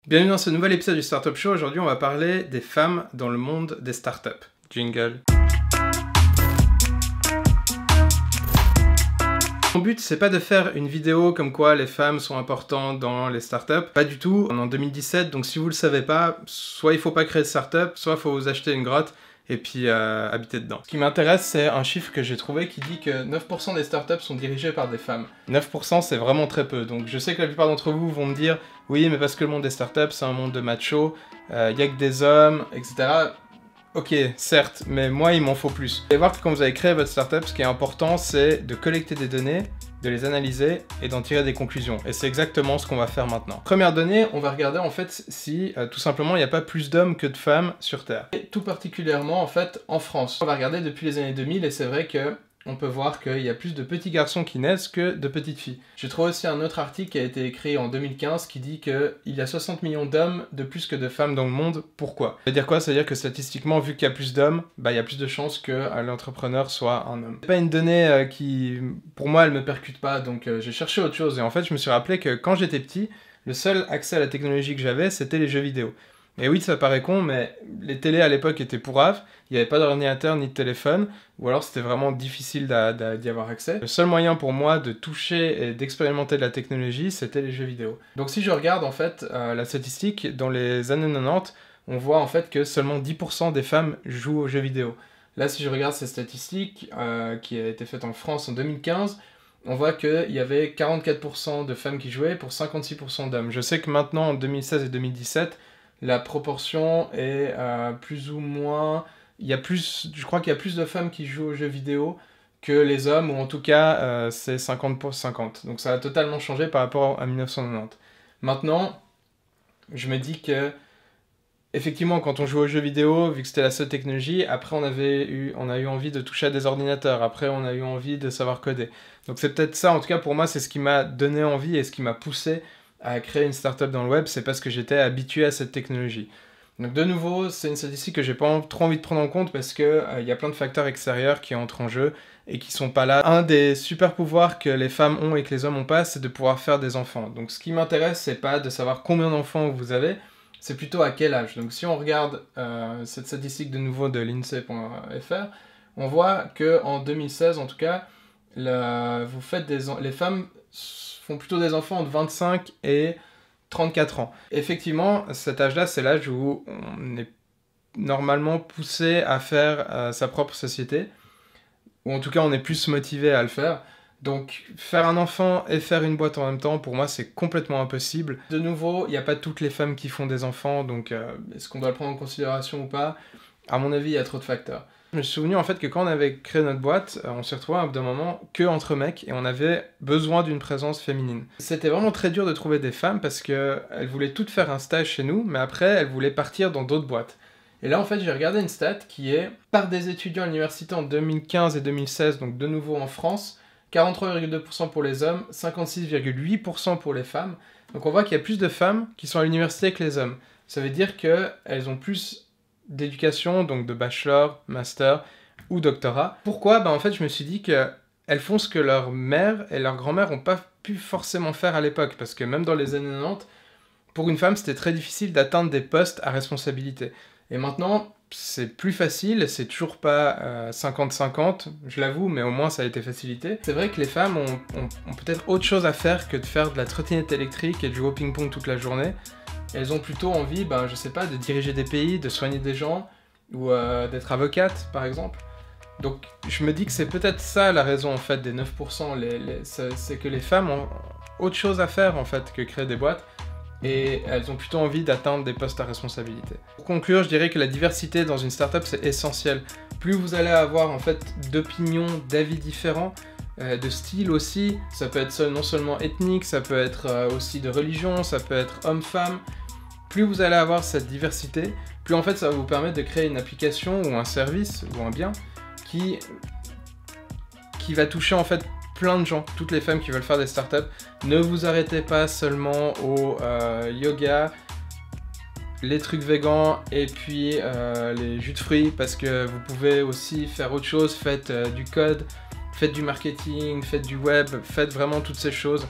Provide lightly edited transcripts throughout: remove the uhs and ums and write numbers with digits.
Bienvenue dans ce nouvel épisode du Startup Show. Aujourd'hui, on va parler des femmes dans le monde des startups. Jingle. Mon but, c'est pas de faire une vidéo comme quoi les femmes sont importantes dans les startups. Pas du tout. On est en 2017, donc si vous le savez pas, soit il faut pas créer de startup, soit il faut vous acheter une grotte et puis habiter dedans. Ce qui m'intéresse, c'est un chiffre que j'ai trouvé qui dit que 9% des startups sont dirigées par des femmes. 9%, c'est vraiment très peu. Donc je sais que la plupart d'entre vous vont me dire « Oui, mais parce que le monde des startups, c'est un monde de machos, y a que des hommes, etc. » Ok, certes, mais moi, il m'en faut plus. Vous allez voir que quand vous avez créé votre startup, ce qui est important, c'est de collecter des données, de les analyser et d'en tirer des conclusions. Et c'est exactement ce qu'on va faire maintenant. Première donnée, on va regarder en fait si, tout simplement, il n'y a pas plus d'hommes que de femmes sur Terre. Et tout particulièrement, en fait, en France. On va regarder depuis les années 2000 et c'est vrai que on peut voir qu'il y a plus de petits garçons qui naissent que de petites filles. J'ai trouvé aussi un autre article qui a été écrit en 2015 qui dit qu'il y a 60 millions d'hommes de plus que de femmes dans le monde. Pourquoi? Ça veut dire quoi? Ça veut dire que statistiquement, vu qu'il y a plus d'hommes, il y a plus de chances que l'entrepreneur soit un homme. C'est pas une donnée qui, pour moi, elle me percute pas, donc j'ai cherché autre chose. Et en fait, je me suis rappelé que quand j'étais petit, le seul accès à la technologie que j'avais, c'était les jeux vidéo. Et oui, ça paraît con, mais les télés à l'époque étaient pourraves, il n'y avait pas d'ordinateur ni de téléphone, ou alors c'était vraiment difficile d'y avoir accès. Le seul moyen pour moi de toucher et d'expérimenter de la technologie, c'était les jeux vidéo. Donc si je regarde en fait la statistique, dans les années 90, on voit en fait que seulement 10% des femmes jouent aux jeux vidéo. Là, si je regarde ces statistiques, qui a été faite en France en 2015, on voit qu'il y avait 44% de femmes qui jouaient pour 56% d'hommes. Je sais que maintenant, en 2016 et 2017, la proportion est plus ou moins... je crois qu'il y a plus de femmes qui jouent aux jeux vidéo que les hommes, ou en tout cas, c'est 50 pour 50. Donc ça a totalement changé par rapport à 1990. Maintenant, je me dis que, effectivement, quand on joue aux jeux vidéo, vu que c'était la seule technologie, après on a eu envie de toucher à des ordinateurs, après on a eu envie de savoir coder. Donc c'est peut-être ça, en tout cas pour moi, c'est ce qui m'a donné envie et ce qui m'a poussé à créer une startup dans le web, c'est parce que j'étais habitué à cette technologie. Donc de nouveau, c'est une statistique que j'ai pas trop envie de prendre en compte parce que y a plein de facteurs extérieurs qui entrent en jeu et qui sont pas là. Un des super pouvoirs que les femmes ont et que les hommes ont pas, c'est de pouvoir faire des enfants. Donc ce qui m'intéresse, c'est pas de savoir combien d'enfants vous avez, c'est plutôt à quel âge. Donc si on regarde cette statistique de nouveau de l'INSEE.fr, on voit que en 2016 en tout cas, les femmes font plutôt des enfants entre 25 et 34 ans. Effectivement, cet âge-là, c'est l'âge où on est normalement poussé à faire sa propre société, ou en tout cas on est plus motivé à le faire. Donc faire un enfant et faire une boîte en même temps, pour moi c'est complètement impossible. De nouveau, il n'y a pas toutes les femmes qui font des enfants, donc est-ce qu'on doit le prendre en considération ou pas? À mon avis, il y a trop de facteurs. Je me suis souvenu en fait que quand on avait créé notre boîte, on s'est retrouvé à un moment que entre mecs et on avait besoin d'une présence féminine. C'était vraiment très dur de trouver des femmes parce qu'elles voulaient toutes faire un stage chez nous, mais après elles voulaient partir dans d'autres boîtes. Et là en fait j'ai regardé une stat qui est par des étudiants à l'université en 2015 et 2016, donc de nouveau en France, 43,2% pour les hommes, 56,8% pour les femmes. Donc on voit qu'il y a plus de femmes qui sont à l'université que les hommes. Ça veut dire qu'elles ont plus d'éducation, donc de bachelor, master ou doctorat. Pourquoi? En fait, je me suis dit qu'elles font ce que leur mère et leur grand-mère n'ont pas pu forcément faire à l'époque, parce que même dans les années 90, pour une femme, c'était très difficile d'atteindre des postes à responsabilité. Et maintenant, c'est plus facile, c'est toujours pas 50-50, je l'avoue, mais au moins ça a été facilité. C'est vrai que les femmes ont peut-être autre chose à faire que de faire de la trottinette électrique et de jouer au ping-pong toute la journée. Elles ont plutôt envie, je sais pas, de diriger des pays, de soigner des gens, ou d'être avocate, par exemple. Donc je me dis que c'est peut-être ça la raison, en fait, des 9%, c'est que les femmes ont autre chose à faire, en fait, que créer des boîtes, et elles ont plutôt envie d'atteindre des postes à responsabilité. Pour conclure, je dirais que la diversité dans une startup, c'est essentiel. Plus vous allez avoir, en fait, d'opinions, d'avis différents, de style aussi, ça peut être non seulement ethnique, ça peut être aussi de religion, ça peut être homme-femme. Plus vous allez avoir cette diversité, plus en fait ça va vous permettre de créer une application ou un service ou un bien qui va toucher en fait plein de gens, toutes les femmes qui veulent faire des startups. Ne vous arrêtez pas seulement au yoga, les trucs végans et puis les jus de fruits, parce que vous pouvez aussi faire autre chose. Faites du code, faites du marketing, faites du web, faites vraiment toutes ces choses.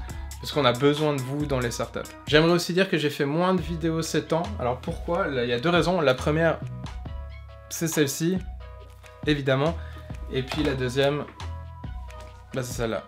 parce qu'on a besoin de vous dans les startups. J'aimerais aussi dire que j'ai fait moins de vidéos ces temps. Alors pourquoi? Là, il y a deux raisons. La première, c'est celle-ci, évidemment. Et puis la deuxième, bah, c'est celle-là.